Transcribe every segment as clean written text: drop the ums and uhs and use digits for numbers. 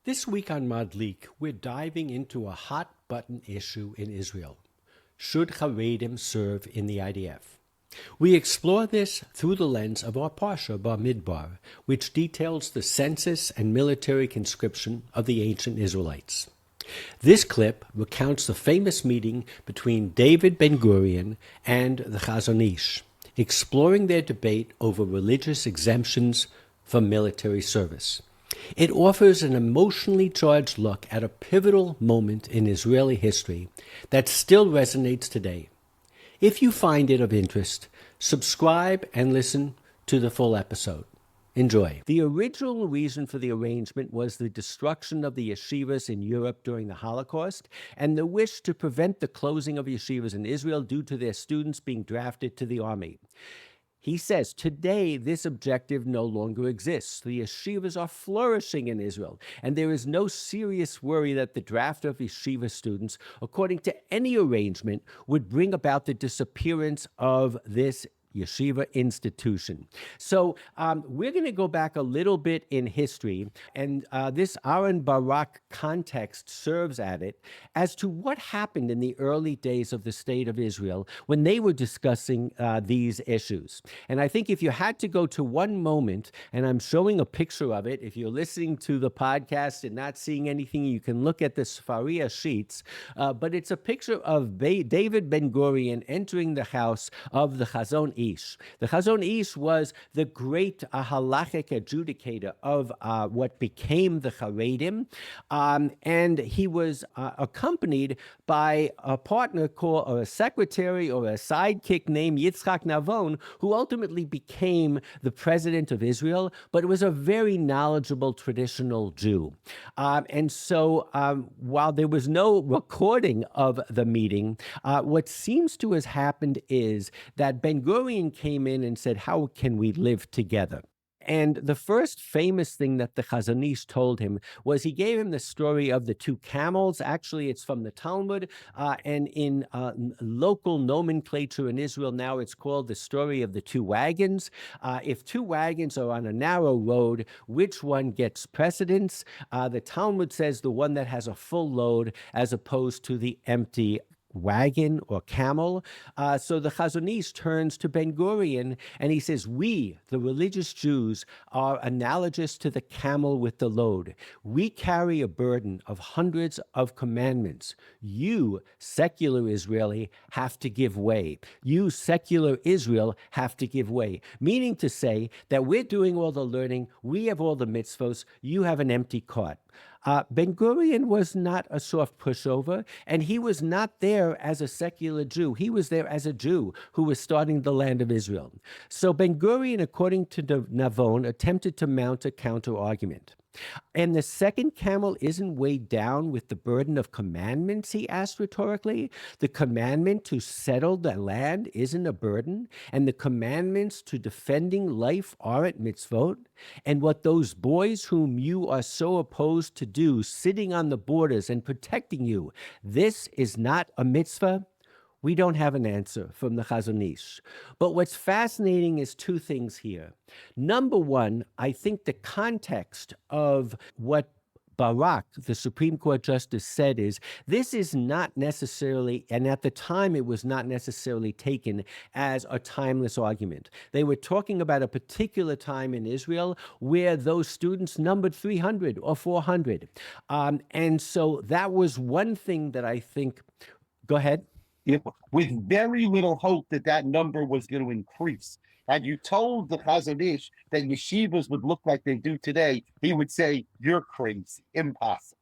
This week on Madlik, we're diving into a hot-button issue in Israel. Should Haredim serve in the IDF? We explore this through the lens of our Parsha, Bamidbar, which details the census and military conscription of the ancient Israelites. This clip recounts the famous meeting between David Ben Gurion and the Chazon, exploring their debate over religious exemptions from military service. It offers an emotionally charged look at a pivotal moment in Israeli history that still resonates today. If you find it of interest, subscribe and listen to the full episode. Enjoy. The original reason for the arrangement was the destruction of the yeshivas in Europe during the Holocaust and the wish to prevent the closing of yeshivas in Israel due to their students being drafted to the army. He says, today, this objective no longer exists. The yeshivas are flourishing in Israel, and there is no serious worry that the draft of yeshiva students, according to any arrangement, would bring about the disappearance of this yeshiva institution. So we're going to go back a little bit in history, and this Aaron Barak context serves at it as to what happened in the early days of the state of Israel when they were discussing these issues. And I think if you had to go to one moment, and I'm showing a picture of it, if you're listening to the podcast and not seeing anything, you can look at the Sfaria sheets, but it's a picture of David Ben Gurion entering the house of the Chazon. The Chazon Ish was the great halachic adjudicator of what became the Haredim, and he was accompanied by a partner called, or a secretary or a sidekick named Yitzchak Navon, who ultimately became the president of Israel, but was a very knowledgeable traditional Jew. And so while there was no recording of the meeting, what seems to have happened is that Ben Gurion came in and said, how can we live together? And the first famous thing that the Chazon Ish told him was he gave him the story of the two camels. Actually, it's from the Talmud, and in local nomenclature in Israel now it's called the story of the two wagons. If two wagons are on a narrow road, which one gets precedence? The Talmud says the one that has a full load as opposed to the empty wagon or camel. So the Chazon Ish turns to Ben Gurion and he says, we, the religious Jews, are analogous to the camel with the load. We carry a burden of hundreds of commandments. You, secular Israeli, have to give way. You, secular Israel, have to give way. Meaning to say that we're doing all the learning, we have all the mitzvos, you have an empty cart. Ben Gurion was not a soft pushover, and he was not there as a secular Jew. He was there as a Jew who was starting the land of Israel. So Ben Gurion, according to Navon, attempted to mount a counter-argument. And the second camel isn't weighed down with the burden of commandments, he asked rhetorically. The commandment to settle the land isn't a burden, and the commandments to defending life aren't mitzvot. And what those boys whom you are so opposed to do, sitting on the borders and protecting you, this is not a mitzvah? We don't have an answer from the Chazon Ish. But what's fascinating is two things here. Number one, I think the context of what Barak, the Supreme Court Justice, said is, this is not necessarily, and at the time it was not necessarily taken as a timeless argument. They were talking about a particular time in Israel where those students numbered 300 or 400. And so that was one thing that I think, go ahead. With very little hope that that number was going to increase. Had you told the Chazon Ish that yeshivas would look like they do today, he would say, you're crazy, impossible.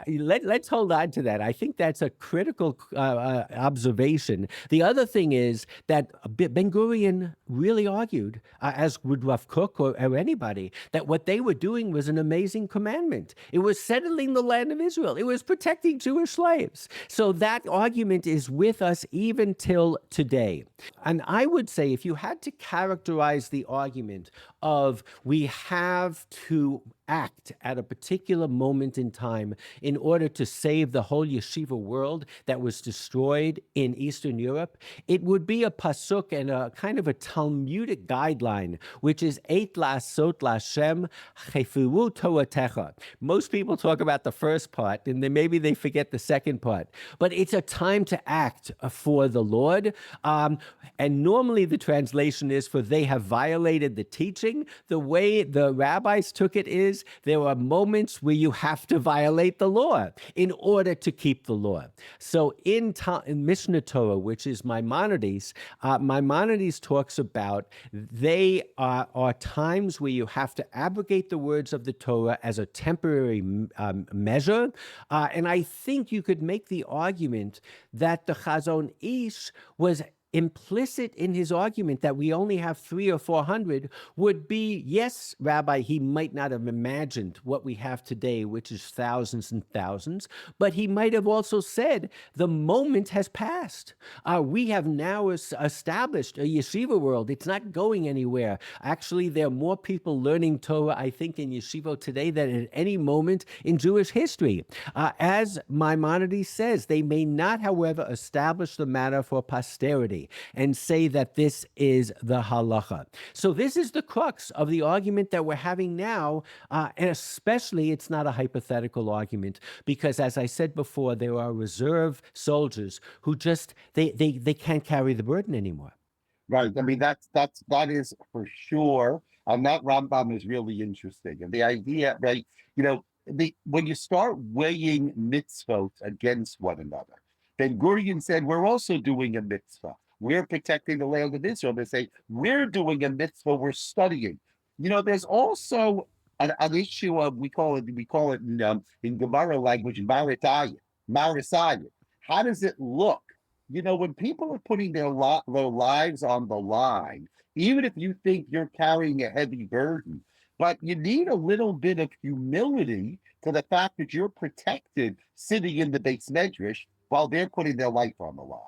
Let's hold on to that. I think that's a critical observation. The other thing is that Ben Gurion really argued, as would Rav Kook or anybody, that what they were doing was an amazing commandment. It was settling the land of Israel. It was protecting Jewish slaves. So that argument is with us even till today. And I would say if you had to characterize the argument of we have to act at a particular moment in time in order to save the whole yeshiva world that was destroyed in Eastern Europe, it would be a pasuk and a kind of a Talmudic guideline, which is Eit la'asot la'Hashem chefiru Toratecha. Most people talk about the first part, and then maybe they forget the second part. But it's a time to act for the Lord. And normally the translation is for they have violated the teaching. The way the rabbis took it is there are moments where you have to violate the law in order to keep the law. So in Mishnah Torah, which is Maimonides, Maimonides talks about they are times where you have to abrogate the words of the Torah as a temporary measure. And I think you could make the argument that the Chazon Ish was implicit in his argument that we only have 300 or 400 would be, yes, Rabbi, he might not have imagined what we have today, which is thousands and thousands, but he might have also said the moment has passed. We have now established a yeshiva world. It's not going anywhere. Actually, there are more people learning Torah, I think, in yeshiva today than at any moment in Jewish history. As Maimonides says, they may not, however, establish the matter for posterity and say that this is the halacha. So this is the crux of the argument that we're having now, and especially it's not a hypothetical argument because, as I said before, there are reserve soldiers who just, they can't carry the burden anymore. Right. I mean, that is for sure. And that Rambam is really interesting. And the idea, right, when you start weighing mitzvot against one another, then Gurion said, we're also doing a mitzvah. We're protecting the land of Israel. They say, we're doing a mitzvah, we're studying. There's also an issue of, we call it in Gemara language, marisayah. How does it look? When people are putting their lives on the line, even if you think you're carrying a heavy burden, but you need a little bit of humility to the fact that you're protected sitting in the Beis Medrash while they're putting their life on the line.